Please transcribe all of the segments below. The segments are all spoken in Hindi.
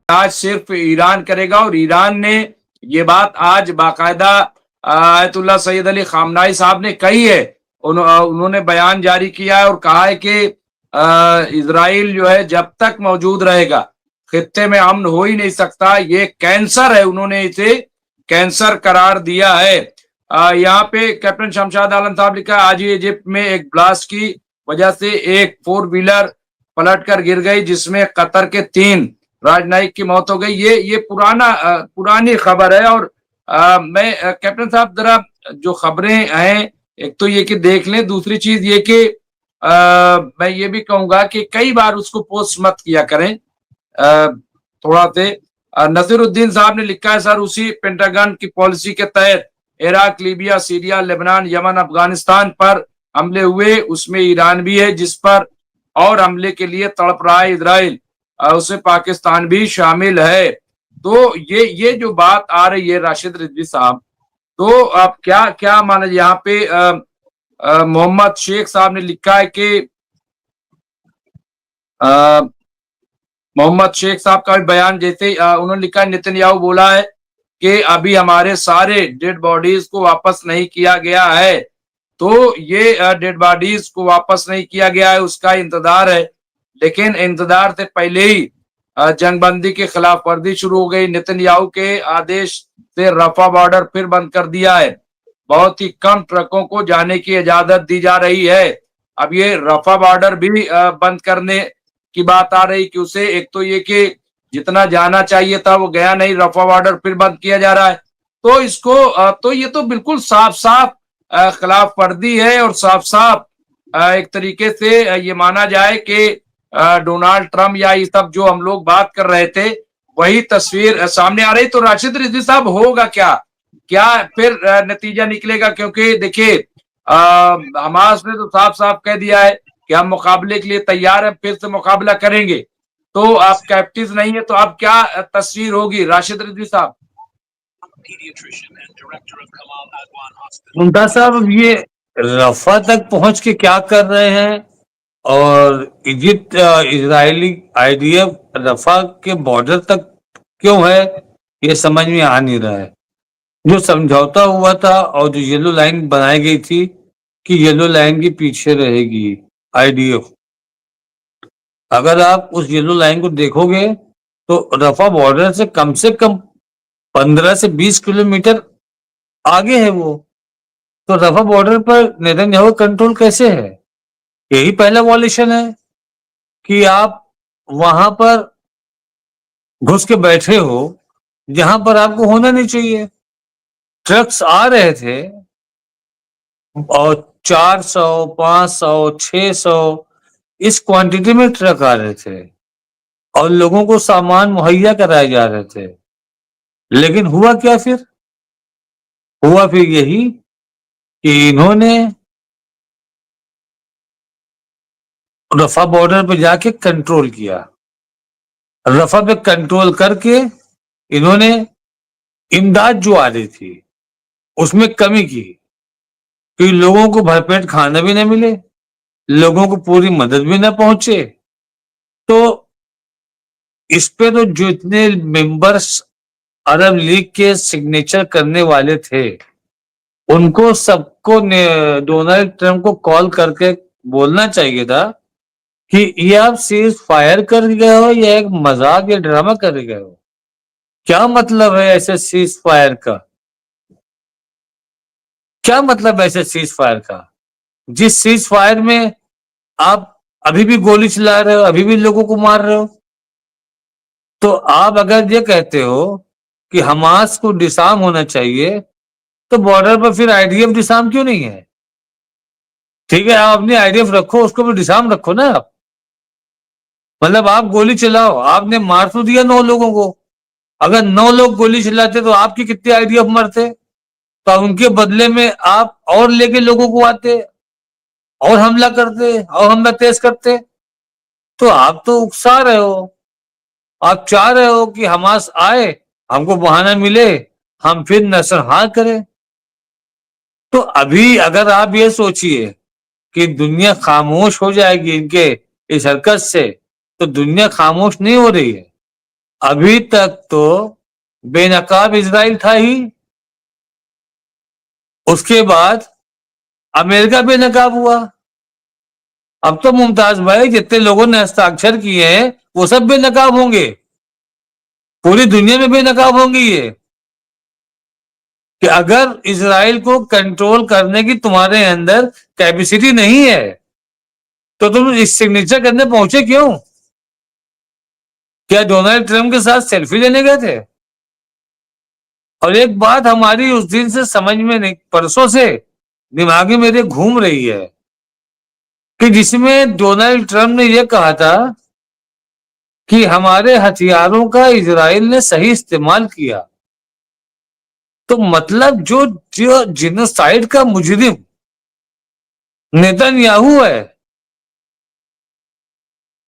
आज सिर्फ ईरान करेगा। और ईरान ने ये बात आज बाकायदा आयतुल्लाह सैयद अली खामनाई साहब ने कही है। उन्होंने बयान जारी किया है और कहा है कि इजराइल जो है जब तक मौजूद रहेगा खित्ते में अमन हो ही नहीं सकता। ये कैंसर है, उन्होंने इसे कैंसर करार दिया है। यहाँ पे कैप्टन शमशाद आलम साहब लिखा है, आज ही इजिप्ट में एक ब्लास्ट की वजह से एक 4 व्हीलर पलट कर गिर गई जिसमें कतर के 3 राजनयिक की मौत हो गई। ये पुरानी खबर है। और मैं कैप्टन साहब जरा जो खबरें हैं, एक तो ये कि देख लें, दूसरी चीज ये कि मैं ये भी कहूंगा कि कई बार उसको पोस्ट मत किया करें थोड़ा से। नसीरुद्दीन साहब ने लिखा है, सर उसी पेंटागन की पॉलिसी के तहत Iraq, Libya, Syria, Lebanon, Yemen, Afghanistan पर हमले हुए, उसमें ईरान भी है जिस पर और हमले के लिए तड़प रहा है इजराइल, उसमें पाकिस्तान भी शामिल है। तो ये जो बात आ रही है राशिद रिजवी साहब, तो आप क्या क्या माने। यहाँ पे मोहम्मद शेख साहब ने लिखा है कि मोहम्मद शेख साहब का भी बयान, जैसे उन्होंने लिखा है, नेतन्याहू बोला है कि अभी हमारे सारे डेड बॉडीज को वापस नहीं किया गया है। तो ये डेड बॉडीज को वापस नहीं किया गया है, उसका इंतजार है। लेकिन इंतजार से पहले ही जंगबंदी की खिलाफ वर्जी शुरू हो गई। नेतन्याहू के आदेश से रफा बॉर्डर फिर बंद कर दिया है। बहुत ही कम ट्रकों को जाने की इजाजत दी जा रही है। अब ये रफा बॉर्डर भी बंद करने की बात आ रही कि उसे, एक तो ये कि जितना जाना चाहिए था वो गया नहीं, रफा बॉर्डर फिर बंद किया जा रहा है। तो इसको तो ये तो बिल्कुल साफ साफ खिलाफ वर्जी है। और साफ साफ एक तरीके से ये माना जाए कि डोनाल्ड ट्रंप या ये सब जो हम लोग बात कर रहे थे वही तस्वीर सामने आ रही। तो राशिद रिजवी साहब होगा क्या क्या फिर नतीजा निकलेगा? क्योंकि देखिए हमास ने तो साफ साफ कह दिया है कि हम मुकाबले के लिए तैयार हैं, फिर से मुकाबला करेंगे। तो आप कैप्टिव नहीं है, तो अब क्या तस्वीर होगी राशिद रिजवी साहब? मुमताज साहब, अब ये रफा तक पहुंच के क्या कर रहे हैं और इजिप्ट इजरायली आईडीएफ रफा के बॉर्डर तक क्यों है, ये समझ में आ नहीं रहा है। जो समझौता हुआ था और जो येलो लाइन बनाई गई थी कि येलो लाइन के पीछे रहेगी आईडीएफ, अगर आप उस येलो लाइन को देखोगे तो रफा बॉर्डर से कम 15 से 20 किलोमीटर आगे है वो। तो रफा बॉर्डर पर नेतन्याहू कंट्रोल कैसे है? यही पहला वॉल्यूशन है कि आप वहां पर घुस के बैठे हो जहां पर आपको होना नहीं चाहिए। ट्रक्स आ रहे थे और 400, 500, 600 इस क्वांटिटी में ट्रक आ रहे थे और लोगों को सामान मुहैया कराए जा रहे थे। लेकिन हुआ क्या फिर? हुआ फिर यही कि इन्होंने रफा बॉर्डर पे जाके कंट्रोल किया। रफा पे कंट्रोल करके इन्होंने इमदाद जो आ रही थी उसमें कमी की कि लोगों को भरपेट खाना भी न मिले, लोगों को पूरी मदद भी न पहुंचे। तो इस पे तो जितने मेंबर्स अरब लीग के सिग्नेचर करने वाले थे उनको सबको डोनाल्ड ट्रंप को कॉल करके बोलना चाहिए था कि ये आप सीज फायर कर गए हो या एक मजाक या ड्रामा कर गए हो। क्या मतलब है ऐसे सीज फायर का? क्या मतलब है ऐसे सीज फायर का जिस सीज फायर में आप अभी भी गोली चला रहे हो, अभी भी लोगों को मार रहे हो? तो आप अगर ये कहते हो कि हमास को डिसार्म होना चाहिए तो बॉर्डर पर फिर आईडीएफ डिसार्म क्यों नहीं है? ठीक है, आप अपनी आईडीएफ रखो, उसको भी डिसार्म रखो ना आप। मतलब आप गोली चलाओ, आपने मार तो दिया 9 लोगों को। अगर 9 लोग गोली चलाते तो आपके कितने आईडीएफ मरते? तो उनके बदले में आप और लेके लोगों को आते और हमला करते और हमला तेज करते। तो आप तो उकसा रहे हो, आप चाह रहे हो कि हमास आए, हमको बहाना मिले, हम फिर नरसंहार करें। तो अभी अगर आप ये सोचिए कि दुनिया खामोश हो जाएगी इनके इस हरकत से, तो दुनिया खामोश नहीं हो रही है। अभी तक तो बेनकाब इजराइल था ही, उसके बाद अमेरिका बेनकाब हुआ। अब तो मुमताज भाई जितने लोगों ने हस्ताक्षर किए हैं वो सब बेनकाब होंगे, पूरी दुनिया में बेनकाब होंगे ये, कि अगर इजराइल को कंट्रोल करने की तुम्हारे अंदर कैपेसिटी नहीं है तो तुम इस सिग्नेचर करने पहुंचे क्यों? क्या डोनाल्ड ट्रंप के साथ सेल्फी लेने गए थे? और एक बात हमारी उस दिन से समझ में नहीं, परसों से दिमाग में मेरे घूम रही है, कि जिसमें डोनाल्ड ट्रंप ने यह कहा था कि हमारे हथियारों का इजराइल ने सही इस्तेमाल किया। तो मतलब जो जो जिनोसाइड का मुजरिम नेतन्याहू है,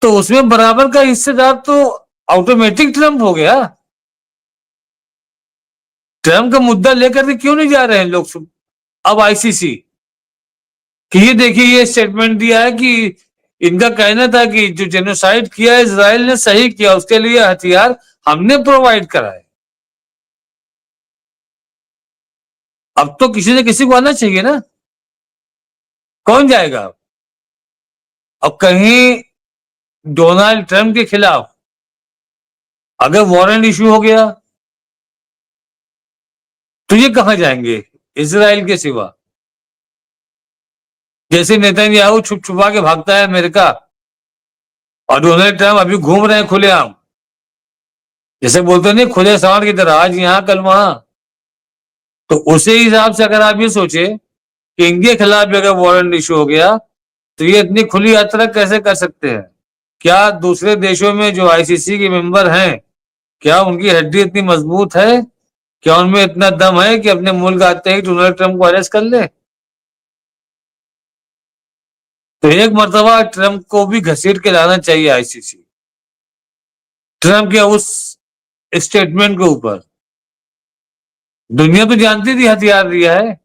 तो उसमें बराबर का हिस्सेदार तो ऑटोमेटिक ट्रंप हो गया। ट्रंप का मुद्दा लेकर के क्यों नहीं जा रहे हैं लोग अब आईसीसी, कि ये देखिए ये स्टेटमेंट दिया है कि इनका कहना था कि जो जेनोसाइड किया इजराइल ने सही किया, उसके लिए हथियार हमने प्रोवाइड कराए। अब तो किसी न किसी को आना चाहिए ना, कौन जाएगा? अब कहीं डोनाल्ड ट्रंप के खिलाफ अगर वारंट इश्यू हो गया तो ये कहां जाएंगे इजराइल के सिवा? जैसे नेतन्याहू छुप छुपा के भागता है अमेरिका, और डोनाल्ड ट्रंप अभी घूम रहे हैं खुलेआम, जैसे बोलते नहीं खुले सांड की तरह, आज यहां कल वहां। तो उसी हिसाब से अगर आप ये सोचे कि इनके खिलाफ भी अगर वारंट इशू हो गया तो ये इतनी खुली यात्रा कैसे कर सकते हैं? क्या दूसरे देशों में जो आईसीसी के मेंबर हैं, क्या उनकी हड्डी इतनी मजबूत है? क्या उनमें इतना दम है कि अपने मुल्क आते ही डोनाल्ड ट्रंप को अरेस्ट कर ले? तो एक मर्तबा ट्रंप को भी घसीट के लाना चाहिए आईसीसी, ट्रंप के उस स्टेटमेंट के ऊपर। दुनिया तो जानती थी हथियार दिया है,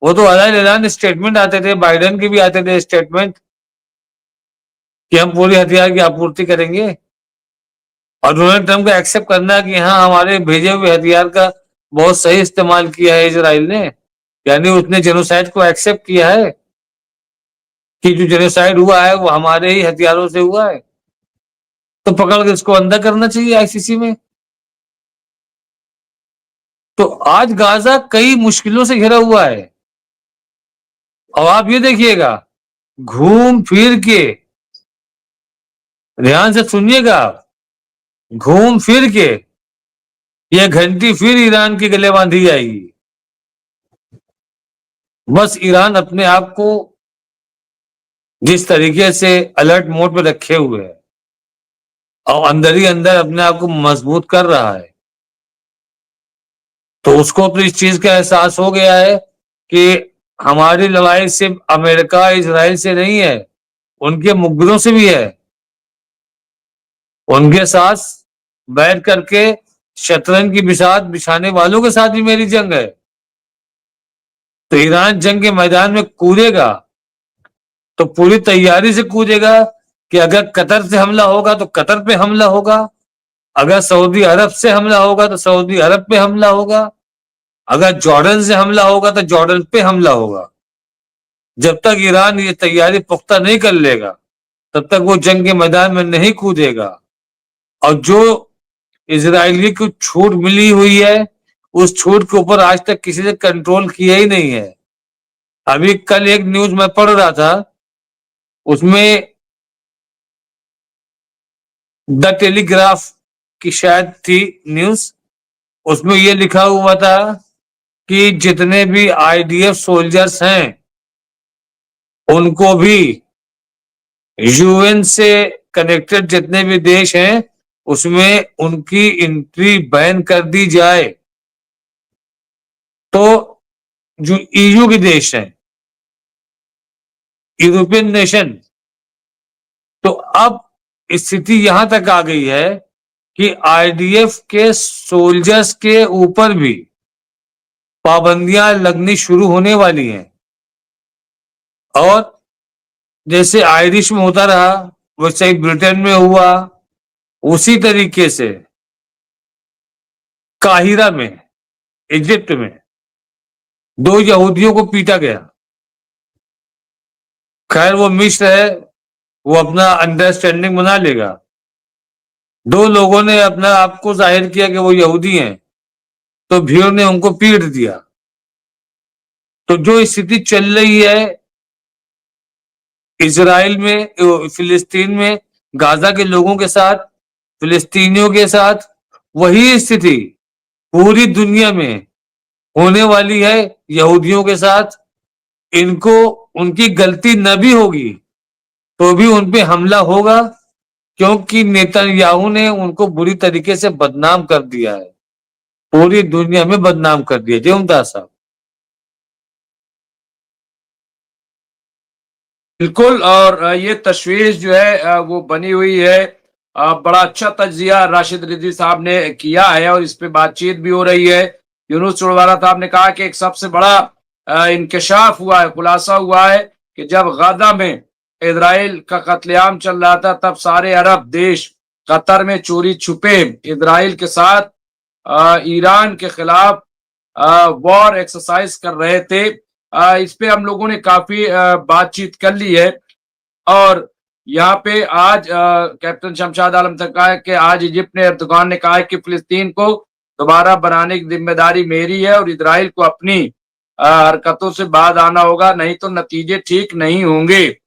वो तो अलग ऐलान स्टेटमेंट आते थे, बाइडेन के भी आते थे स्टेटमेंट कि हम पूरी हथियार की आपूर्ति करेंगे। और डोनाल्ड ट्रंप को एक्सेप्ट करना है कि हाँ हमारे भेजे हुए हथियार का बहुत सही इस्तेमाल किया है इजराइल ने, यानी उसने जेनोसाइड को एक्सेप्ट किया है कि जो जेनोसाइड हुआ है वो हमारे ही हथियारों से हुआ है। तो पकड़ के इसको अंदर करना चाहिए आईसीसी में। तो आज गाजा कई मुश्किलों से घिरा हुआ है, और आप ये देखिएगा घूम फिर के, ध्यान से सुनिएगा, घूम फिर के यह घंटी फिर ईरान के गले बांधी जाएगी। बस ईरान अपने आप को जिस तरीके से अलर्ट मोड पे रखे हुए है और अंदर ही अंदर अपने आप को मजबूत कर रहा है, तो उसको तो इस चीज का एहसास हो गया है कि हमारी लड़ाई सिर्फ अमेरिका इजराइल से नहीं है, उनके मुखबिरों से भी है। उनके साथ बैठ करके शतरंज की बिसात बिछाने वालों के साथ भी मेरी जंग है। तो ईरान जंग के मैदान में कूदेगा तो पूरी तैयारी से कूदेगा कि अगर कतर से हमला होगा तो कतर पे हमला होगा, अगर सऊदी अरब से हमला होगा तो सऊदी अरब पे हमला होगा, अगर जॉर्डन से हमला होगा तो जॉर्डन पे हमला होगा। जब तक ईरान ये तैयारी पुख्ता नहीं कर लेगा तब तक वो जंग के मैदान में नहीं कूदेगा। और जो इजरायली को छूट मिली हुई है उस छूट के ऊपर आज तक किसी ने कंट्रोल किया ही नहीं है। अभी कल एक न्यूज मैं पढ़ रहा था, उसमें द टेलीग्राफ की शायद थी न्यूज, उसमें ये लिखा हुआ था कि जितने भी आईडीएफ सोल्जर्स हैं उनको भी यूएन से कनेक्टेड जितने भी देश हैं उसमें उनकी एंट्री बैन कर दी जाए। तो जो ईयू के देश हैं, यूरोपियन नेशन, तो अब स्थिति यहां तक आ गई है कि आईडीएफ के सोल्जर्स के ऊपर भी पाबंदियां लगनी शुरू होने वाली हैं। और जैसे आयरिश में होता रहा वैसे ही ब्रिटेन में हुआ, उसी तरीके से काहिरा में, इजिप्ट में 2 यहूदियों को पीटा गया। खैर वो मिस्र है, वो अपना अंडरस्टैंडिंग बना लेगा। 2 लोगों ने अपना आप को जाहिर किया कि वो यहूदी हैं, तो भीड़ ने उनको पीट दिया। तो जो स्थिति चल रही है इजराइल में, फिलिस्तीन में, गाजा के लोगों के साथ, फिलिस्तीनियों के साथ, वही स्थिति पूरी दुनिया में होने वाली है यहूदियों के साथ। इनको उनकी गलती न भी होगी तो भी उन पे हमला होगा, क्योंकि नेतन्याहू ने उनको बुरी तरीके से बदनाम कर दिया है, पूरी दुनिया में बदनाम कर दिया। जय ओमदास साहब। बिल्कुल। और ये तशवीश जो है वो बनी हुई है। बड़ा अच्छा तज्जिया राशिद रिजवी साहब ने किया है और इस पे बातचीत भी हो रही है। यूनुस चौड़वाला साहब ने कहा कि एक सबसे बड़ा इंकशाफ हुआ है, खुलासा हुआ है कि जब गाजा में इजराइल का कत्लेआम चल रहा था तब सारे अरब देश कतर में चोरी छुपे इजराइल के साथ ईरान के खिलाफ वॉर एक्सरसाइज कर रहे थे। इस पे हम लोगों ने काफी बातचीत कर ली है। और यहाँ पे आज कैप्टन शमशाद आलम तक कहा है कि आज इजिप्ट ने एर्दोगान ने कहा है कि फिलिस्तीन को दोबारा बनाने की जिम्मेदारी मेरी है और इजराइल को अपनी हरकतों से बाज आना होगा, नहीं तो नतीजे ठीक नहीं होंगे।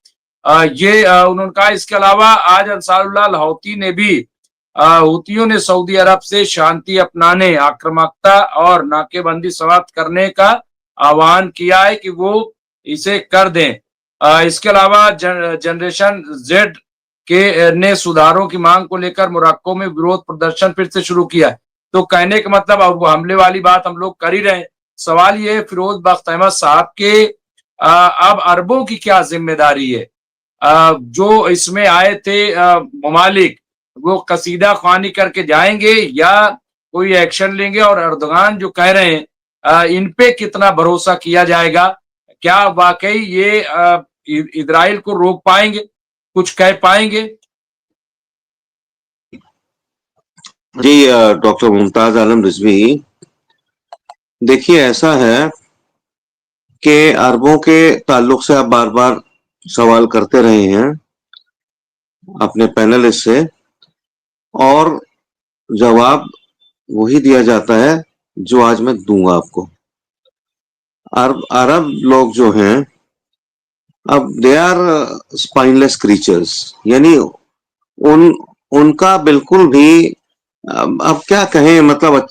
ये उन्होंने कहा। इसके अलावा आज अंसारुल्लाह हौती ने भी हूतियों ने सऊदी अरब से शांति अपनाने, आक्रामकता और नाकेबंदी समाप्त करने का आह्वान किया है कि वो इसे कर दें। इसके अलावा जनरेशन जेड के ने सुधारों की मांग को लेकर मोरक्को में विरोध प्रदर्शन फिर से शुरू किया। तो कहने का मतलब अब हमले वाली बात हम लोग कर ही रहे हैं। सवाल ये है फिरोज बख्त अहमद साहब के अब अरबों की क्या जिम्मेदारी है? जो इसमें आए थे ममालिक, वो कसीदा ख्वानी करके जाएंगे या कोई एक्शन लेंगे? और एर्दोगान जो कह रहे हैं इन पे कितना भरोसा किया जाएगा? क्या वाकई ये इजराइल को रोक पाएंगे, कुछ कह पाएंगे? जी डॉक्टर मुमताज आलम रिजवी, देखिए ऐसा है कि अरबों के ताल्लुक से आप बार बार सवाल करते रहे हैं अपने पैनलिस्ट से, और जवाब वही दिया जाता है जो आज मैं दूंगा आपको। अरब लोग जो हैं अब दे आर स्पाइनलेस क्रीचर्स, यानी उनका बिल्कुल भी अब क्या कहें, मतलब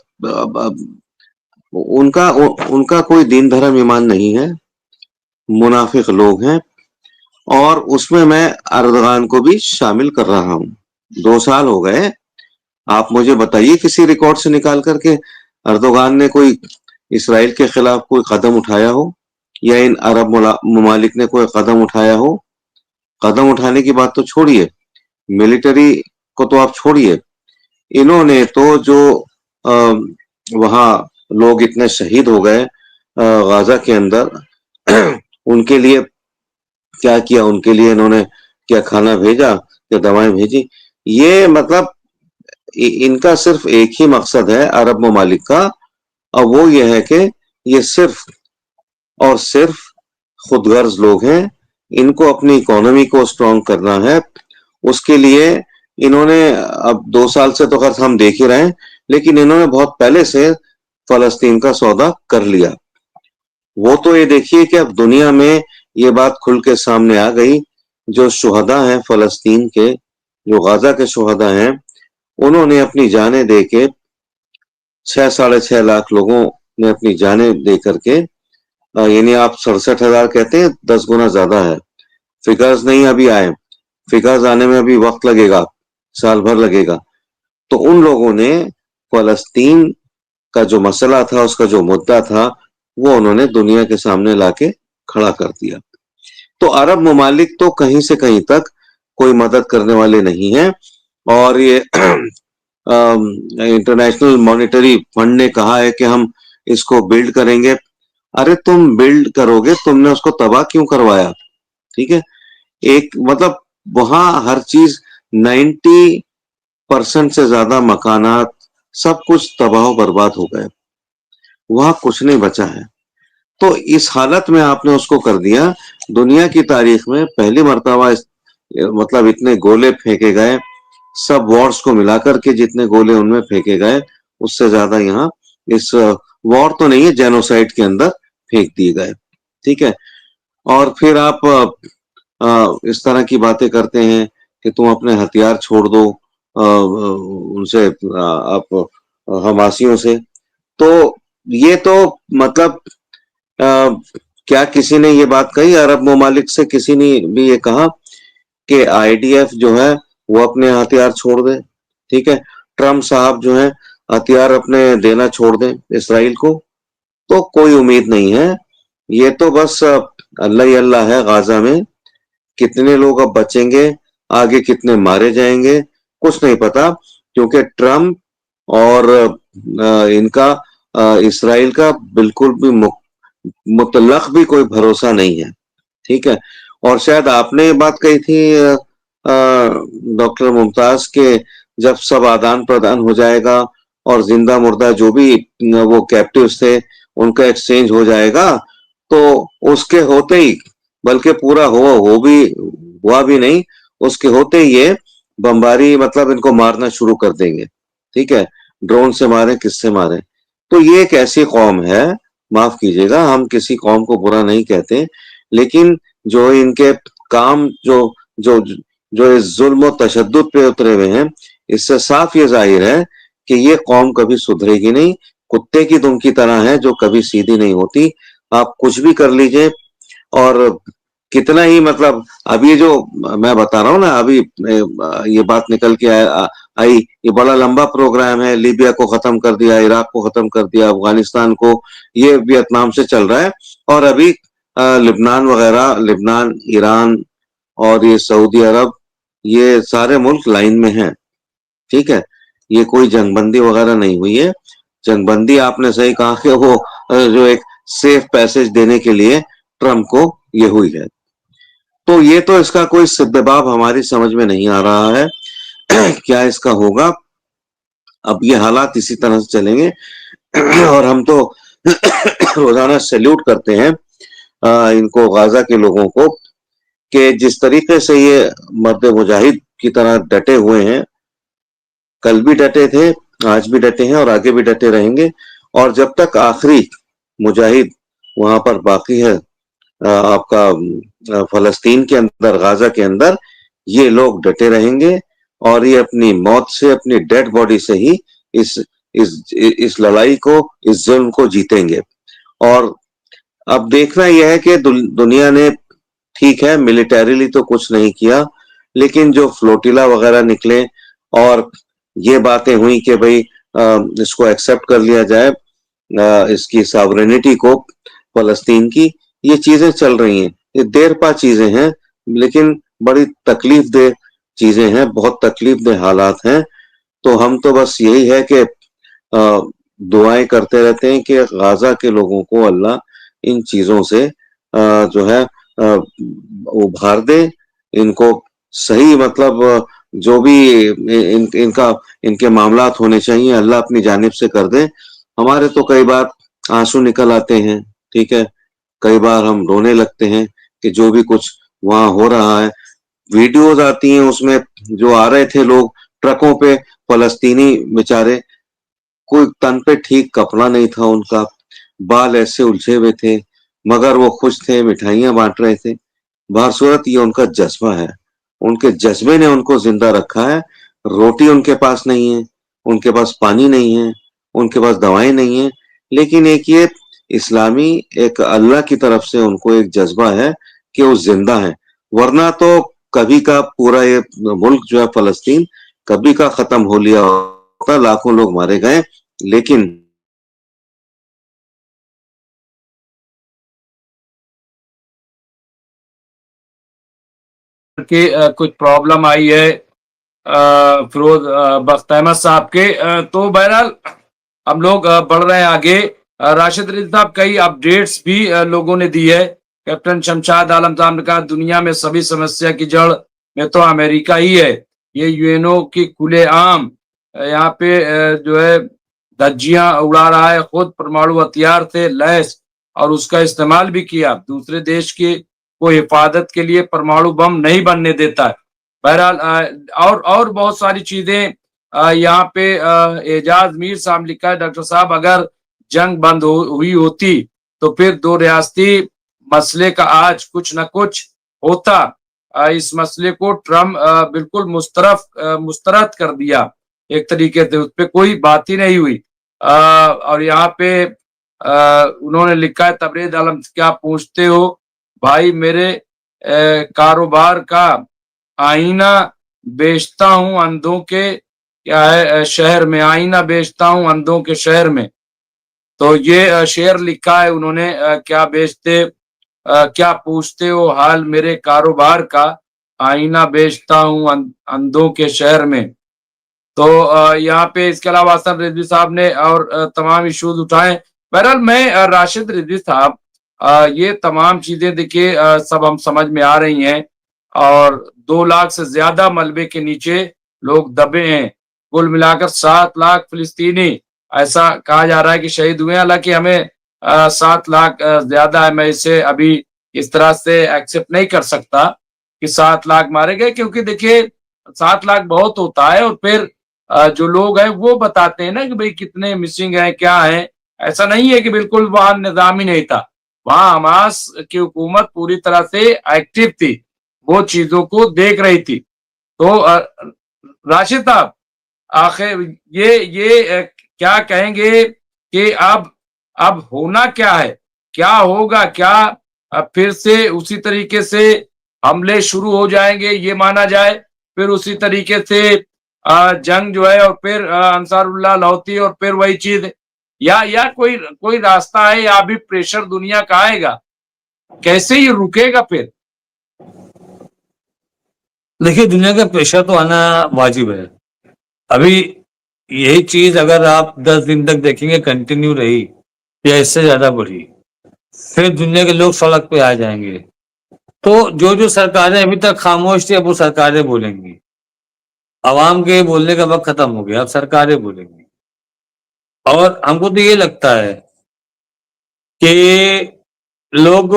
उनका कोई दीन धर्म ईमान नहीं है, मुनाफिक लोग हैं। और उसमें मैं एर्दोगान को भी शामिल कर रहा हूं। 2 साल हो गए, आप मुझे बताइए किसी रिकॉर्ड से निकाल करके एर्दोगान ने कोई इसराइल के खिलाफ कोई कदम उठाया हो या इन अरब ममालिक ने कोई कदम उठाया हो। कदम उठाने की बात तो छोड़िए, मिलिट्री को तो आप छोड़िए, इन्होंने तो जो वहां लोग इतने शहीद हो गए गाजा के अंदर उनके लिए क्या किया? उनके लिए इन्होंने क्या खाना भेजा, क्या दवाएं भेजी? ये मतलब इनका सिर्फ एक ही मकसद है अरब ममालिक का, और वो ये है कि ये सिर्फ और सिर्फ खुदगर्ज लोग हैं। इनको अपनी इकोनॉमी को स्ट्रॉन्ग करना है। उसके लिए इन्होंने अब 2 साल से तो खैर हम देख ही रहे हैं, लेकिन इन्होंने बहुत पहले से फलस्तीन का सौदा कर लिया। वो तो ये देखिए कि अब दुनिया में ये बात खुल के सामने आ गई, जो शुहदा हैं फलस्तीन के, जो गाजा के शुहदा हैं, उन्होंने अपनी जानें दे के 6-6.5 लाख लोगों ने अपनी जानें दे करके, यानी आप 67,000 कहते हैं, 10 गुना ज्यादा है। फिगर्स नहीं अभी आए, फिगर्स आने में अभी वक्त लगेगा, साल भर लगेगा। तो उन लोगों ने फलस्तीन का जो मसला था, उसका जो मुद्दा था, वो उन्होंने दुनिया के सामने लाके खड़ा कर दिया। तो अरब ममालिक तो कहीं से कहीं तक कोई मदद करने वाले नहीं हैं। और ये इंटरनेशनल मॉनेटरी फंड ने कहा है कि हम इसको बिल्ड करेंगे। अरे तुम बिल्ड करोगे, तुमने उसको तबाह क्यों करवाया? ठीक है, एक मतलब वहां हर चीज 90% से ज्यादा मकानात सब कुछ तबाह बर्बाद हो गए, वहां कुछ नहीं बचा है। तो इस हालत में आपने उसको कर दिया। दुनिया की तारीख में पहली मर्तबा मतलब इतने गोले फेंके गए, सब वॉर्स को मिलाकर के जितने गोले उनमें फेंके गए, उससे ज्यादा यहाँ इस वॉर तो नहीं है, जेनोसाइड के अंदर फेंक दिए गए। ठीक है। और फिर आप इस तरह की बातें करते हैं कि तुम अपने हथियार छोड़ दो उनसे, आप हमासियों से। तो ये तो मतलब अ, क्या किसी ने ये बात कही अरब ममालिक से, किसी ने भी ये कहा कि आईडीएफ जो है वो अपने हथियार छोड़ दे? ठीक है। ट्रम्प साहब जो है हथियार अपने देना छोड़ दें इसराइल को? तो कोई उम्मीद नहीं है। ये तो बस अल्लाह ही अल्लाह है। गाजा में कितने लोग अब बचेंगे, आगे कितने मारे जाएंगे, कुछ नहीं पता, क्योंकि ट्रम्प और इनका इसराइल का बिल्कुल भी मुतल्लक भी कोई भरोसा नहीं है। ठीक है। और शायद आपने ये बात कही थी डॉक्टर मुमताज के, जब सब आदान प्रदान हो जाएगा और जिंदा मुर्दा जो भी वो कैप्टिव्स थे उनका एक्सचेंज हो जाएगा, तो उसके होते ही, बल्कि पूरा हुआ भी नहीं, उसके होते ही ये बमबारी मतलब इनको मारना शुरू कर देंगे। ठीक है। ड्रोन से मारे, किससे मारे? तो ये एक ऐसी कौम है, माफ कीजिएगा, हम किसी कौम को बुरा नहीं कहते, लेकिन जो इनके काम जो जो इस जुल्म और तशद्दुद पे उतरे हुए हैं, इससे साफ ये जाहिर है कि ये कौम कभी सुधरेगी नहीं। कुत्ते की दुम की तरह है जो कभी सीधी नहीं होती। आप कुछ भी कर लीजिए, और कितना ही मतलब, अभी जो मैं बता रहा हूँ ना, अभी ये बात निकल के आई, ये बड़ा लंबा प्रोग्राम है। लीबिया को खत्म कर दिया, इराक को खत्म कर दिया, अफगानिस्तान को, ये वियतनाम से चल रहा है, और अभी लिबनान वगैरह, लिबनान, ईरान और ये सऊदी अरब, ये सारे मुल्क लाइन में हैं। ठीक है। ये कोई जंगबंदी वगैरह नहीं हुई है। जंगबंदी आपने सही कहा कि वो जो एक सेफ पैसेज देने के लिए ट्रम्प को ये हुई है। तो ये तो इसका कोई सिद्धबाब हमारी समझ में नहीं आ रहा है। क्या इसका होगा? अब ये हालात इसी तरह से चलेंगे और हम तो रोजाना सैल्यूट करते हैं इनको, गाजा के लोगों को, कि जिस तरीके से ये मर्द मुजाहिद की तरह डटे हुए हैं। कल भी डटे थे, आज भी डटे हैं और आगे भी डटे रहेंगे। और जब तक आखिरी मुजाहिद वहां पर बाकी है आपका फलस्तीन के अंदर, गाजा के अंदर, ये लोग डटे रहेंगे, और ये अपनी मौत से, अपनी डेड बॉडी से ही इस इस लड़ाई को, इस जुल्म को जीतेंगे। और अब देखना यह है कि दुनिया ने, ठीक है, मिलिटरीली तो कुछ नहीं किया, लेकिन जो फ्लोटिला वगैरह निकले और ये बातें हुई कि भाई इसको एक्सेप्ट कर लिया जाए, इसकी सॉवरेनिटी को, फलस्तीन की, ये चीजें चल रही हैं। ये देर पा चीजें हैं, लेकिन बड़ी तकलीफ दे चीजें हैं, बहुत तकलीफ दे हालात हैं। तो हम तो बस यही है कि दुआएं करते रहते हैं कि गाजा के लोगों को अल्लाह इन चीजों से जो है उभार दे, इनको सही मतलब जो भी इनके मामलात होने चाहिए अल्लाह अपनी जानिब से कर दे। हमारे तो कई बार आंसू निकल आते हैं। ठीक है। कई बार हम रोने लगते हैं कि जो भी कुछ वहां हो रहा है। वीडियोस आती हैं, उसमें जो आ रहे थे लोग ट्रकों पे, फलस्तीनी बेचारे, कोई तन पे ठीक कपड़ा नहीं था उनका, बाल ऐसे उलझे हुए थे, मगर वो खुश थे, मिठाइयां बांट रहे थे। बहरसूरत ये उनका जज्बा है, उनके जज्बे ने उनको जिंदा रखा है। रोटी उनके पास नहीं है, उनके पास पानी नहीं है, उनके पास दवाएं नहीं है, लेकिन एक ये इस्लामी, एक अल्लाह की तरफ से उनको एक जज्बा है कि वो जिंदा है। वरना तो कभी का पूरा ये मुल्क जो है फलस्तीन, कभी का खत्म हो लिया होता, लाखों लोग मारे गए, लेकिन कि कुछ प्रॉब्लम आई है फिरोज बख्त अहमद साहब के, तो बहरहाल हम लोग बढ़ रहे हैं आगे। राशिद रिजवी साहब, कई अपडेट्स भी लोगों ने दी है। कैप्टन शमशाद आलम साहब ने कहा दुनिया में सभी समस्या की जड़ में तो अमेरिका ही है, ये यूएनओ की खुलेआम यहाँ पे जो है धज्जियां उड़ा रहा है, खुद परमाणु हथियार से लैस और उसका इस्तेमाल भी किया। दूसरे देश की को हिफाजत के लिए परमाणु बम नहीं बनने देता है। बहरहाल और बहुत सारी चीजें यहाँ पे एजाज मीर साहब लिखा है, डॉक्टर साहब अगर जंग बंद हुई होती तो फिर दो रियासती मसले का आज कुछ न कुछ होता। इस मसले को ट्रम्प बिल्कुल मुस्तरद कर दिया एक तरीके से, उस पर कोई बात ही नहीं हुई। और यहाँ पे उन्होंने लिखा है, तबरेज आलम क्या पूछते हो भाई, मेरे कारोबार का आईना बेचता हूँ अंधों के, क्या है शहर में, आईना बेचता हूँ अंधों के शहर में। तो ये शेर लिखा है उन्होंने, क्या बेचते क्या पूछते हो हाल मेरे कारोबार का, आईना बेचता हूँ अंधों के शहर में। तो यहाँ पे इसके अलावा हसन रिजवी साहब ने और तमाम इश्यूज उठाए। बहरहाल मैं राशिद रिजवी साहब, ये तमाम चीजें देखिए सब हम समझ में आ रही हैं, और 2 लाख से ज्यादा मलबे के नीचे लोग दबे हैं। कुल मिलाकर 7 लाख फिलिस्तीनी ऐसा कहा जा रहा है कि शहीद हुए हैं। हालांकि हमें 7 लाख ज्यादा है, मैं इसे अभी इस तरह से एक्सेप्ट नहीं कर सकता कि 7 लाख मारे गए, क्योंकि देखिए 7 लाख बहुत होता है, और फिर जो लोग हैं वो बताते हैं ना कि भाई कितने मिसिंग हैं, क्या है। ऐसा नहीं है कि बिल्कुल वहां निजाम ही नहीं था, वहां हमास की हुकूमत पूरी तरह से एक्टिव थी, वो चीजों को देख रही थी। तो राशिद साहब आखिर ये क्या कहेंगे कि अब होना क्या है, क्या होगा, क्या फिर से उसी तरीके से हमले शुरू हो जाएंगे ये माना जाए, फिर उसी तरीके से जंग जो है, और फिर अंसारुल्लाह लौती और फिर वही चीज, या कोई कोई रास्ता है, या अभी प्रेशर दुनिया का आएगा, कैसे ये रुकेगा फिर? देखिए, दुनिया का प्रेशर तो आना वाजिब है। अभी यही चीज अगर आप 10 दिन तक देखेंगे कंटिन्यू रही या इससे ज्यादा बढ़ी, फिर दुनिया के लोग सड़क पे आ जाएंगे। तो जो जो सरकारें अभी तक खामोश थी, अब वो सरकारें बोलेंगी। आवाम के बोलने का वक्त खत्म हो गया, अब सरकारें बोलेंगी। और हमको तो ये लगता है कि लोग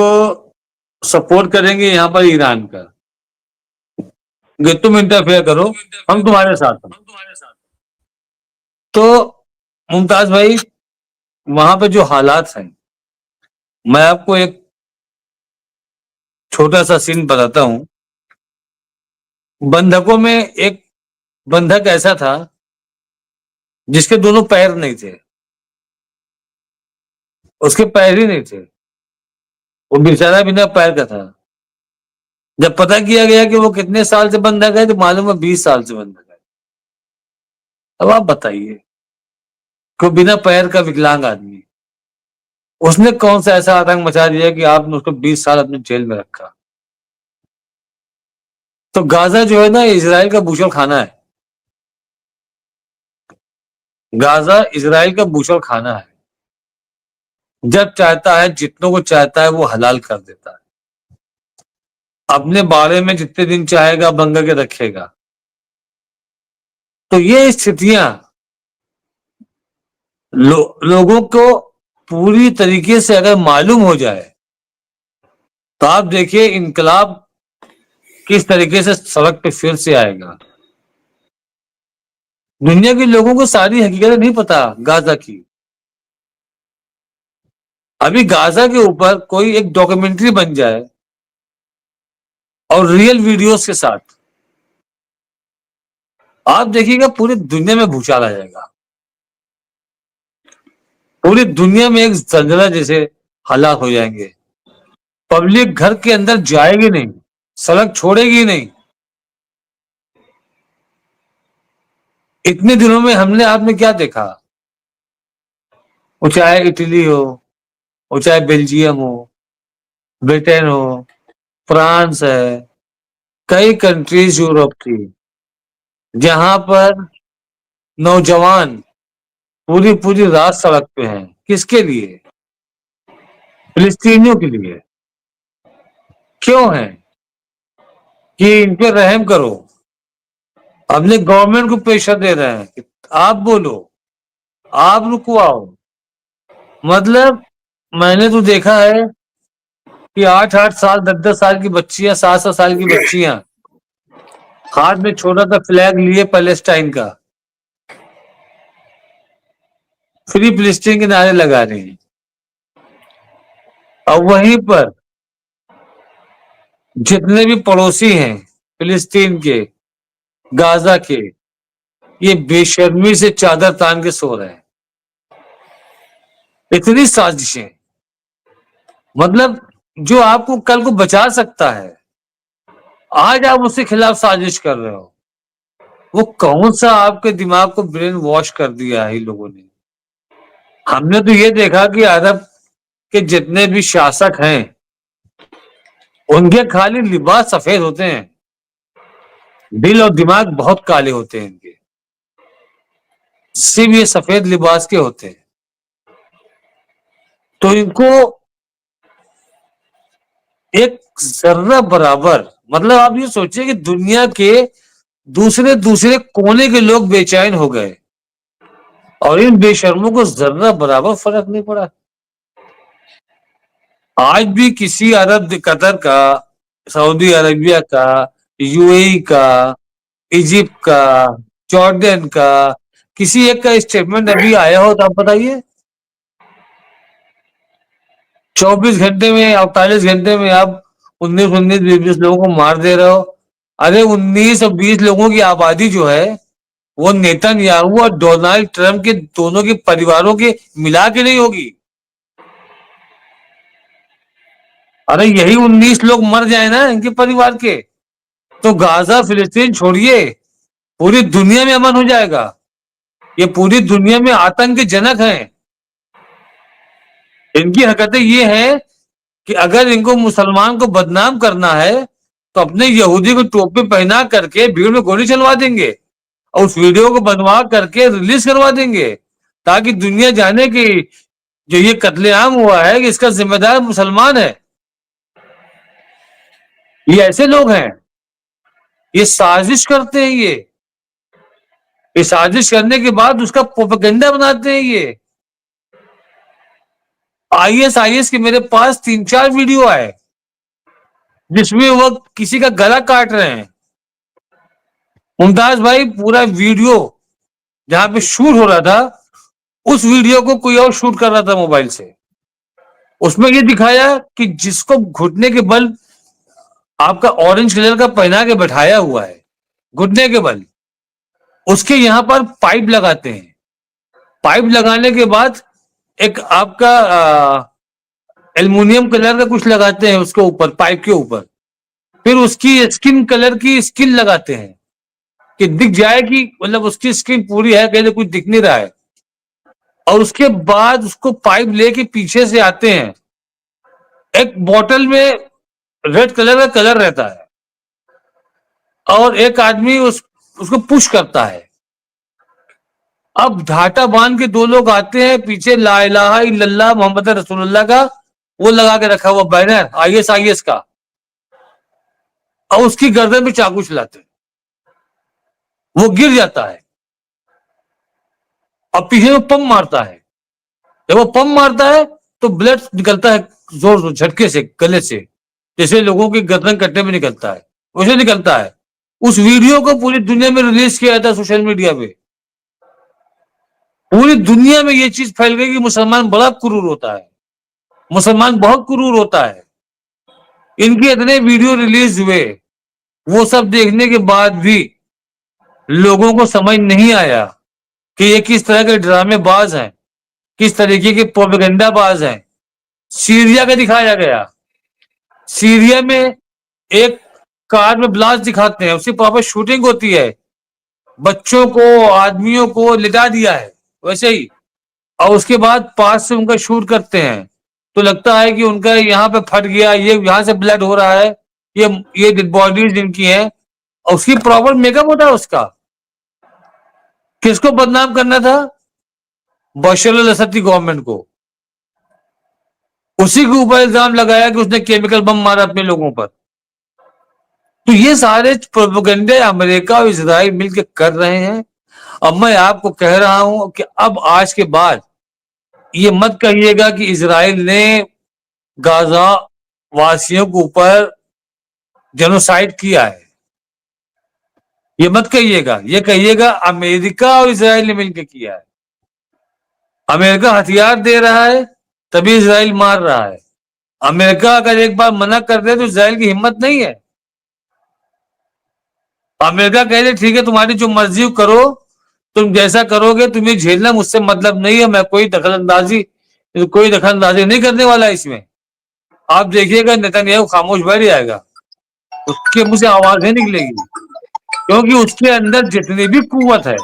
सपोर्ट करेंगे यहाँ पर ईरान का, कि तुम इंटरफेयर करो, हम तुम्हारे साथ हैं। तो मुमताज भाई, वहां पे जो हालात हैं, मैं आपको एक छोटा सा सीन बताता हूँ। बंधकों में एक बंधक ऐसा था जिसके दोनों पैर नहीं थे, उसके पैर ही नहीं थे, वो बेचारा बिना पैर का था। जब पता किया गया कि वो कितने साल से बंधक है, तो मालूम है 20 साल से बंधक है। अब आप बताइए कि बिना पैर का विकलांग आदमी, उसने कौन सा ऐसा आतंक मचा दिया कि आपने उसको 20 साल अपने जेल में रखा। तो गाजा जो है ना, इजराइल का बूचड़ खाना है। गाजा इजराइल का बूचड़ खाना है। जब चाहता है, जितनों को चाहता है, वो हलाल कर देता है। अपने बारे में जितने दिन चाहेगा बंद के रखेगा। तो ये स्थितियां लोगों को पूरी तरीके से अगर मालूम हो जाए, तो आप देखिए इनकलाब किस तरीके से सड़क पे फिर से आएगा। दुनिया के लोगों को सारी हकीकत नहीं पता गाजा की। अभी गाजा के ऊपर कोई एक डॉक्यूमेंट्री बन जाए और रियल वीडियोस के साथ, आप देखिएगा पूरी दुनिया में भूचाल आ जाएगा। पूरी दुनिया में एक जलजला जैसे हालात हो जाएंगे। पब्लिक घर के अंदर जाएगी नहीं, सड़क छोड़ेगी नहीं। इतने दिनों में हमने आपने क्या देखा, वो चाहे इटली हो, वो चाहे बेल्जियम हो, ब्रिटेन हो, फ्रांस है, कई कंट्रीज यूरोप की, जहां पर नौजवान पूरी पूरी रात सड़क पे हैं। किसके लिए? फिलिस्तीनियों के लिए। क्यों है? कि इन पे रहम करो, अपने गवर्नमेंट को प्रेशर दे रहे हैं कि आप बोलो, आप रुकवाओ। मतलब मैंने तो देखा है कि 8-8 साल 10-10 साल की बच्चियां, 7-7 साल की बच्चियां हाथ में छोटा सा फ्लैग लिए पैलेस्टाइन का फ्री फिलिस्तीन के नारे लगा रही हैं। और वहीं पर जितने भी पड़ोसी हैं फिलिस्तीन के, गाजा के, ये बेशर्मी से चादर तान के सो रहे हैं। इतनी साजिशें, मतलब जो आपको कल को बचा सकता है, आज आप उसके खिलाफ साजिश कर रहे हो। वो कौन सा आपके दिमाग को ब्रेन वॉश कर दिया है इन लोगों ने। हमने तो ये देखा कि अरब के जितने भी शासक हैं उनके खाली लिबास सफेद होते हैं, दिल और दिमाग बहुत काले होते हैं इनके, सिर्फ ये सफेद लिबास के होते हैं। तो इनको एक जर्रा बराबर, मतलब आप ये सोचिए कि दुनिया के दूसरे दूसरे कोने के लोग बेचैन हो गए और इन बेशर्मों को जर्रा बराबर फर्क नहीं पड़ा। आज भी किसी अरब, कतर का, सऊदी अरेबिया का, यूएई का, इजिप्ट का, जॉर्डन का, किसी एक का स्टेटमेंट अभी आया हो तो आप बताइए। 24 घंटे में, 48 घंटे में आप 19 20 लोगों को मार दे रहे हो। अरे 19 और 20 लोगों की आबादी जो है वो नेतन्याहू और डोनाल्ड ट्रंप के दोनों के परिवारों के मिला के नहीं होगी। अरे यही 19 लोग मर जाए ना इनके परिवार के, तो गाजा फिलिस्तीन छोड़िए, पूरी दुनिया में अमन हो जाएगा। ये पूरी दुनिया में आतंक के जनक हैं। इनकी हरकतें ये हैं कि अगर इनको मुसलमान को बदनाम करना है तो अपने यहूदी को टोपी पहना करके भीड़ में गोली चलवा देंगे और उस वीडियो को बनवा करके रिलीज करवा देंगे ताकि दुनिया जाने कि जो ये कत्लेआम हुआ है कि इसका जिम्मेदार मुसलमान है। ये ऐसे लोग हैं, ये साजिश करते हैं। ये साजिश करने के बाद उसका प्रोपेगेंडा बनाते हैं। ये आईएस के मेरे पास 3-4 वीडियो आए जिसमें वो किसी का गला काट रहे हैं। मुमताज भाई, पूरा वीडियो जहां पे शूट हो रहा था उस वीडियो को कोई और शूट कर रहा था मोबाइल से। उसमें ये दिखाया कि जिसको घुटने के बल आपका ऑरेंज कलर का पहना के बैठाया हुआ है, घुटने के बल, उसके यहां पर पाइप लगाते हैं। पाइप लगाने के बाद एक आपका एल्युमिनियम कलर का कुछ लगाते हैं उसके ऊपर, पाइप के ऊपर। फिर उसकी स्किन कलर की स्किन लगाते हैं कि दिख जाए कि मतलब उसकी स्किन पूरी है, कहीं कुछ दिख नहीं रहा है। और उसके बाद उसको पाइप लेके पीछे से आते हैं। एक बोतल में रेड कलर का कलर रहता है और एक आदमी उसको पुश करता है। अब ढाटा बांध के 2 लोग आते हैं पीछे, ला इलाहा इल्लल्लाह मोहम्मद रसूलुल्लाह का वो लगा के रखा हुआ बैनर आईएस का, और उसकी गर्दन में चाकू चलाते हैं। वो गिर जाता है और पीछे में पंप मारता है। जब वो पंप मारता है तो ब्लड निकलता है जोर जोर झटके से गले से, जैसे लोगों की गर्दन कटने में निकलता है वैसे निकलता है। उस वीडियो को पूरी दुनिया में रिलीज किया था सोशल मीडिया पे। पूरी दुनिया में ये चीज फैल गई कि मुसलमान बड़ा क्रूर होता है, मुसलमान बहुत क्रूर होता है। इनके इतने वीडियो रिलीज हुए, वो सब देखने के बाद भी लोगों को समझ नहीं आया कि ये किस तरह के ड्रामेबाज हैं, किस तरीके के प्रोपेगेंडाबाज हैं। सीरिया का दिखाया गया, सीरिया में एक कार में ब्लास्ट दिखाते हैं, उसकी प्रॉपर शूटिंग होती है, बच्चों को आदमियों को लिटा दिया है वैसे ही, और उसके बाद पास से उनका शूट करते हैं तो लगता है कि उनका यहाँ पे फट गया, ये यहाँ से ब्लड हो रहा है, ये डेड बॉडीज इनकी हैं, और उसकी प्रॉपर मेकअप होता है उसका। किसको बदनाम करना था? बशर अल असद की गवर्नमेंट को। उसी के ऊपर इल्जाम लगाया कि उसने केमिकल बम मारा अपने लोगों पर। तो ये सारे प्रोपेगेंडे अमेरिका और इजराइल मिलकर कर रहे हैं। अब मैं आपको कह रहा हूं कि अब आज के बाद ये मत कहिएगा कि इजराइल ने गाजा वासियों के ऊपर जेनोसाइड किया है। ये मत कहिएगा, ये कहिएगा अमेरिका और इजराइल ने मिलकर किया है। अमेरिका हथियार दे रहा है तभी इजराइल मार रहा है। अमेरिका अगर एक बार मना कर दे तो इजराइल की हिम्मत नहीं है। अमेरिका कह दे ठीक है तुम्हारी जो मर्जी करो, तुम जैसा करोगे तुम्हें झेलना, मुझसे मतलब नहीं है, मैं कोई दखलंदाजी नहीं करने वाला इसमें। आप देखिएगा नेतन्याहू खामोश बैठ जाएगा, उसके मुंह से आवाज नहीं निकलेगी, क्योंकि उसके अंदर जितनी भी कुव्वत है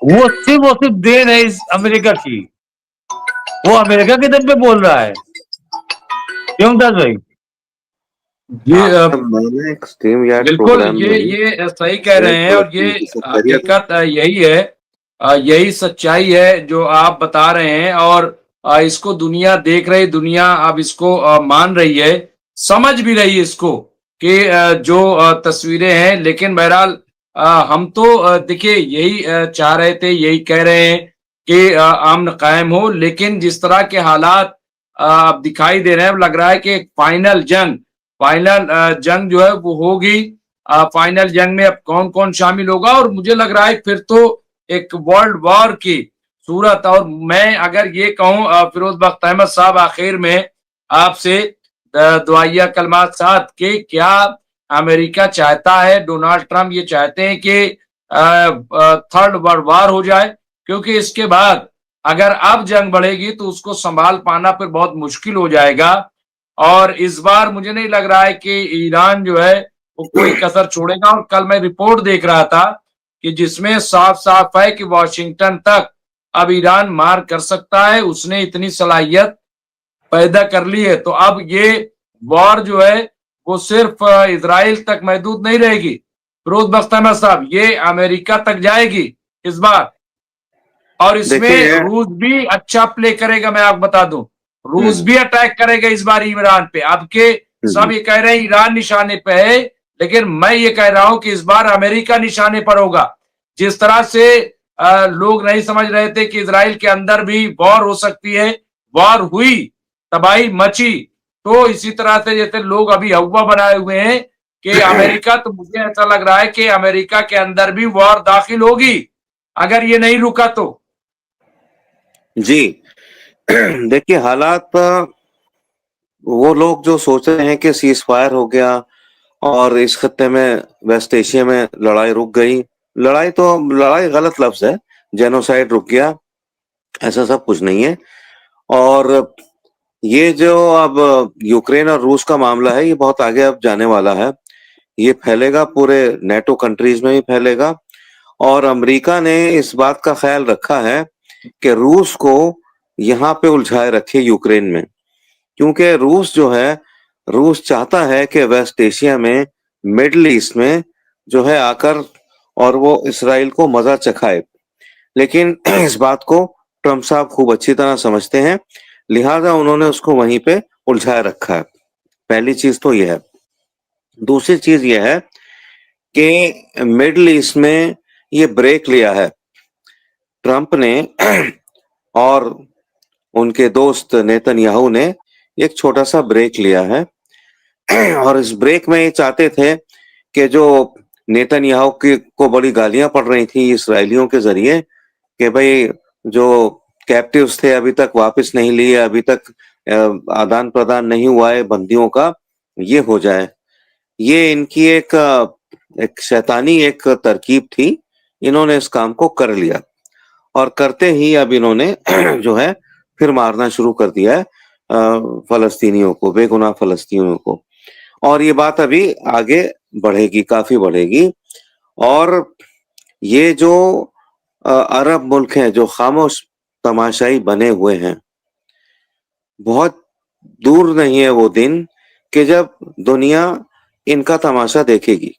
वो सिर्फ देन है इस अमेरिका की। वो अमेरिका के दम पे बोल रहा है। क्यों दास भाई? ये मैंने एक स्ट्रीम यार्ड बिल्कुल प्रोग्राम ये सही कह रहे हैं, और ये हकीकत यही है, यही सच्चाई है जो आप बता रहे हैं। और इसको दुनिया देख रही, दुनिया अब इसको मान रही है, समझ भी रही है इसको कि जो तस्वीरें हैं। लेकिन बहरहाल हम तो देखिए यही चाह रहे थे, यही कह रहे हैं कि अमन कायम हो। लेकिन जिस तरह के हालात अब दिखाई दे रहे हैं, लग रहा है कि एक फाइनल जंग जो है वो होगी। फाइनल जंग में अब कौन कौन शामिल होगा, और मुझे लग रहा है फिर तो एक वर्ल्ड वॉर की सूरत। और मैं अगर ये कहूं फिरोज बख्त अहमद साहब, आखिर में आपसे दुआया कलमात साथ के, क्या अमेरिका चाहता है, डोनाल्ड ट्रंप ये चाहते हैं कि थर्ड वर्ल्ड वॉर हो जाए? क्योंकि इसके बाद अगर अब जंग बढ़ेगी तो उसको संभाल पाना फिर बहुत मुश्किल हो जाएगा। और इस बार मुझे नहीं लग रहा है कि ईरान जो है वो कोई कसर छोड़ेगा। और कल मैं रिपोर्ट देख रहा था कि जिसमें साफ साफ है कि वॉशिंगटन तक अब ईरान मार कर सकता है, उसने इतनी सलाहियत पैदा कर ली है। तो अब ये वॉर जो है वो सिर्फ इजराइल तक महदूद नहीं रहेगी फिरोज बख्त अहमद साहब, ये अमेरिका तक जाएगी इस बार। और इसमें रूस भी अच्छा प्ले करेगा। मैं आपको बता दूं, रूस भी अटैक करेगा इस बार ईरान पे। अब के सब ये कह रहे हैं ईरान निशाने पे है, लेकिन मैं ये कह रहा हूं कि इस बार अमेरिका निशाने पर होगा। जिस तरह से लोग नहीं समझ रहे थे कि इजराइल के अंदर भी वॉर हो सकती है, वॉर हुई, तबाही मची, तो इसी तरह से जैसे लोग अभी हवा बनाए हुए हैं कि अमेरिका, तो मुझे ऐसा लग रहा है कि अमेरिका के अंदर भी वॉर दाखिल होगी अगर ये नहीं रुका तो। जी देखिए, हालात वो लोग जो सोच रहे हैं कि सीज फायर हो गया और इस खत्ते में वेस्ट एशिया में लड़ाई रुक गई, लड़ाई गलत लफ्ज है, जेनोसाइड रुक गया, ऐसा सब कुछ नहीं है। और ये जो अब यूक्रेन और रूस का मामला है, ये बहुत आगे अब जाने वाला है। ये फैलेगा, पूरे नेटो कंट्रीज में भी फैलेगा। और अमेरिका ने इस बात का ख्याल रखा है कि रूस को यहाँ पे उलझाए रखे यूक्रेन में, क्योंकि रूस चाहता है कि वेस्ट एशिया में, मिडल ईस्ट में जो है आकर और वो इसराइल को मजा चखाए। लेकिन इस बात को ट्रंप साहब खूब अच्छी तरह समझते हैं, लिहाजा उन्होंने उसको वहीं पे उलझाए रखा है। पहली चीज तो यह है। दूसरी चीज यह है कि मिडल ईस्ट में ये ब्रेक लिया है ट्रंप ने और उनके दोस्त नेतन्याहू ने, एक छोटा सा ब्रेक लिया है। और इस ब्रेक में ये चाहते थे कि जो नेतन्याहू को बड़ी गालियां पड़ रही थी इसराइलियों के जरिए कि भाई जो कैप्टिव्स थे अभी तक वापस नहीं लिए, अभी तक आदान प्रदान नहीं हुआ है बंदियों का, ये हो जाए। ये इनकी एक शैतानी एक तरकीब थी। इन्होंने इस काम को कर लिया और करते ही अब इन्होंने जो है फिर मारना शुरू कर दिया है फलस्तीनियों को, बेगुनाह फलस्तीनियों को। और ये बात अभी आगे बढ़ेगी, काफी बढ़ेगी। और ये जो अरब मुल्क हैं जो खामोश तमाशाई बने हुए हैं, बहुत दूर नहीं है वो दिन कि जब दुनिया इनका तमाशा देखेगी।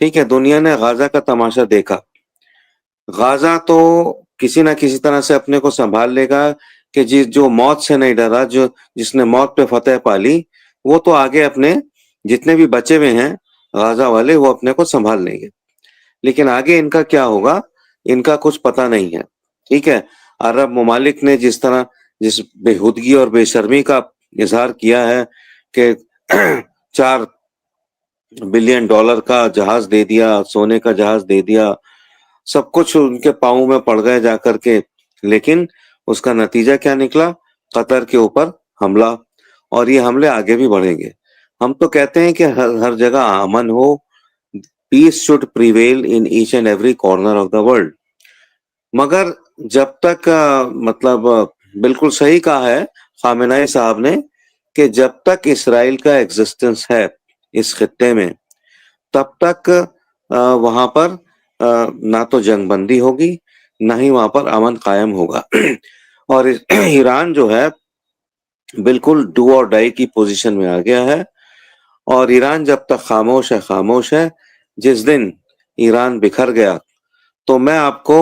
ठीक है, दुनिया ने गाजा का तमाशा देखा। गाजा तो किसी ना किसी तरह से अपने को संभाल लेगा कि जो मौत से नहीं डरा, जिसने मौत पे फतेह पा ली, वो तो आगे अपने जितने भी बचे हुए हैं गाजा वाले वो अपने को संभाल लेंगे, लेकिन आगे इनका क्या होगा इनका कुछ पता नहीं है। ठीक है, अरब ममालिक ने जिस बेहूदगी और बेशर्मी का इजहार किया है कि $4 बिलियन का जहाज दे दिया, सोने का जहाज दे दिया, सब कुछ उनके पाँव में पड़ गए जाकर के, लेकिन उसका नतीजा क्या निकला? कतर के ऊपर हमला, और ये हमले आगे भी बढ़ेंगे। हम तो कहते हैं कि हर जगह अमन हो, peace should prevail in each and every corner of the world. मगर जब तक बिल्कुल सही कहा है खामेनेई साहब ने कि जब तक इसराइल का एग्जिस्टेंस है इस खित्ते में, तब तक वहां पर ना तो जंगबंदी होगी, ना ही वहां पर अमन कायम होगा। और ईरान जो है बिल्कुल डू और डाई की पोजीशन में आ गया है, और ईरान जब तक खामोश है। जिस दिन ईरान बिखर गया तो मैं आपको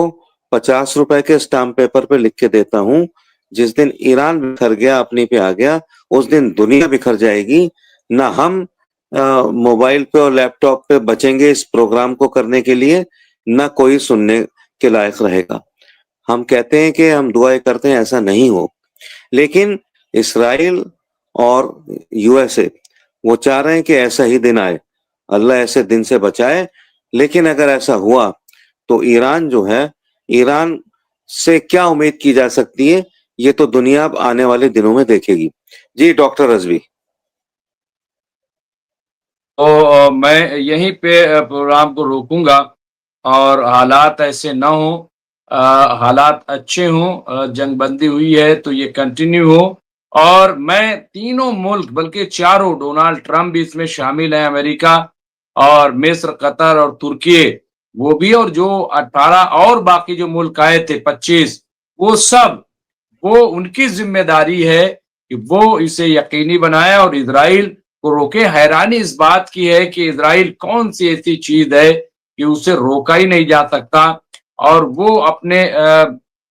50 रुपए के स्टाम्प पेपर पे लिख के देता हूं, जिस दिन ईरान बिखर गया, अपनी पे आ गया, उस दिन दुनिया बिखर जाएगी। ना हम मोबाइल पे और लैपटॉप पे बचेंगे इस प्रोग्राम को करने के लिए, ना कोई सुनने के लायक रहेगा। हम कहते हैं कि हम दुआएं करते हैं ऐसा नहीं हो, लेकिन इसराइल और यूएसए वो चाह रहे हैं कि ऐसा ही दिन आए, अल्लाह ऐसे दिन से बचाए। लेकिन अगर ऐसा हुआ तो ईरान जो है, ईरान से क्या उम्मीद की जा सकती है, ये तो दुनिया अब आने वाले दिनों में देखेगी। जी डॉक्टर रजवी। तो मैं यहीं पे प्रोग्राम को रोकूंगा, और हालात ऐसे ना हो, हालात अच्छे हों, जंगबंदी हुई है तो ये कंटिन्यू हो, और मैं तीनों मुल्क बल्कि चारों, डोनाल्ड ट्रंप भी इसमें शामिल है, अमेरिका और मिस्र, कतर और तुर्की, वो भी, और जो 18 और बाकी जो मुल्क आए थे 25, वो सब, वो उनकी जिम्मेदारी है कि वो इसे यकीनी बनाए और इजराइल को रोके। हैरानी इस बात की है कि इजराइल कौन सी ऐसी चीज है कि उसे रोका ही नहीं जा सकता, और वो अपने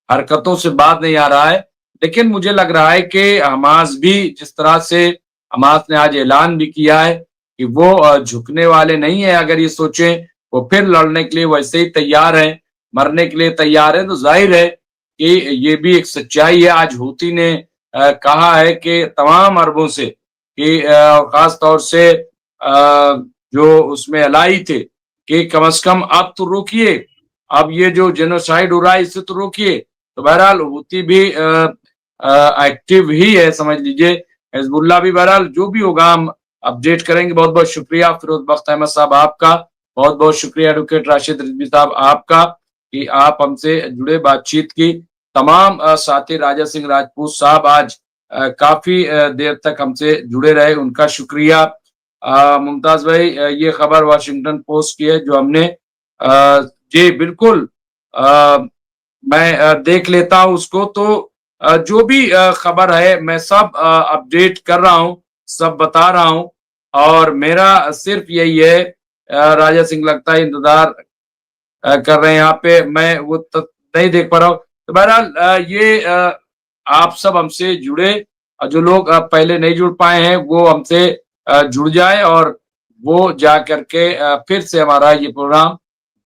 हरकतों से बाज नहीं आ रहा है। लेकिन मुझे लग रहा है कि हमास भी, जिस तरह से हमास ने आज ऐलान भी किया है कि वो झुकने वाले नहीं है, अगर ये सोचें वो फिर लड़ने के लिए वैसे ही तैयार है, मरने के लिए तैयार है, तो जाहिर है कि ये भी एक सच्चाई है। आज हूती ने कहा है कि तमाम अरबों से कि खास तौर से जो उसमें अलाई थे कि कम से कम अब तो रोकिए, अब ये जो जेनोसाइड हो रहा है इससे तो रोकिए। तो बहरहाल हूती भी एक्टिव ही है, समझ लीजिए। हिजबुल्लाह भी, बहरहाल जो भी होगा हम अपडेट करेंगे। बहुत बहुत शुक्रिया फिरोज बख्त अहमद साहब आपका, बहुत बहुत शुक्रिया एडवोकेट राशिद रिजवी साहब आपका कि आप हमसे जुड़े, बातचीत की। तमाम साथी, राजा सिंह राजपूत साहब आज काफी देर तक हमसे जुड़े रहे, उनका शुक्रिया। मुमताज भाई, ये खबर वाशिंगटन पोस्ट की है जो हमने जी बिल्कुल, मैं देख लेता हूं उसको। तो जो भी खबर है मैं सब अपडेट कर रहा हूं, सब बता रहा हूं, और मेरा सिर्फ यही है, राजा सिंह लगता है इंतजार कर रहे हैं यहाँ पे, मैं वो नहीं देख पा रहा हूँ। तो बहरहाल ये आप सब हमसे जुड़े, जो लोग पहले नहीं जुड़ पाए हैं वो हमसे जुड़ जाए, और वो जा करके फिर से हमारा ये प्रोग्राम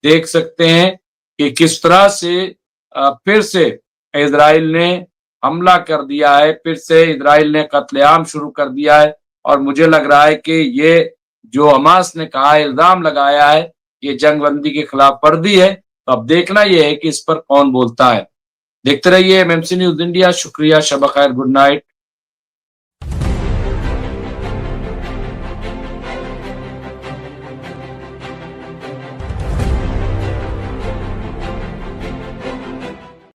देख सकते हैं कि किस तरह से फिर से इजराइल ने हमला कर दिया है, फिर से इजराइल ने कत्लेआम शुरू कर दिया है। और मुझे लग रहा है कि ये जो हमास ने कहा, इल्जाम लगाया है, ये जंगबंदी के खिलाफ वर्दी है। तो अब देखना यह है कि इस पर कौन बोलता है। देखते रहिए एमएमसी न्यूज इंडिया। शुक्रिया, शब खैर, गुड नाइट।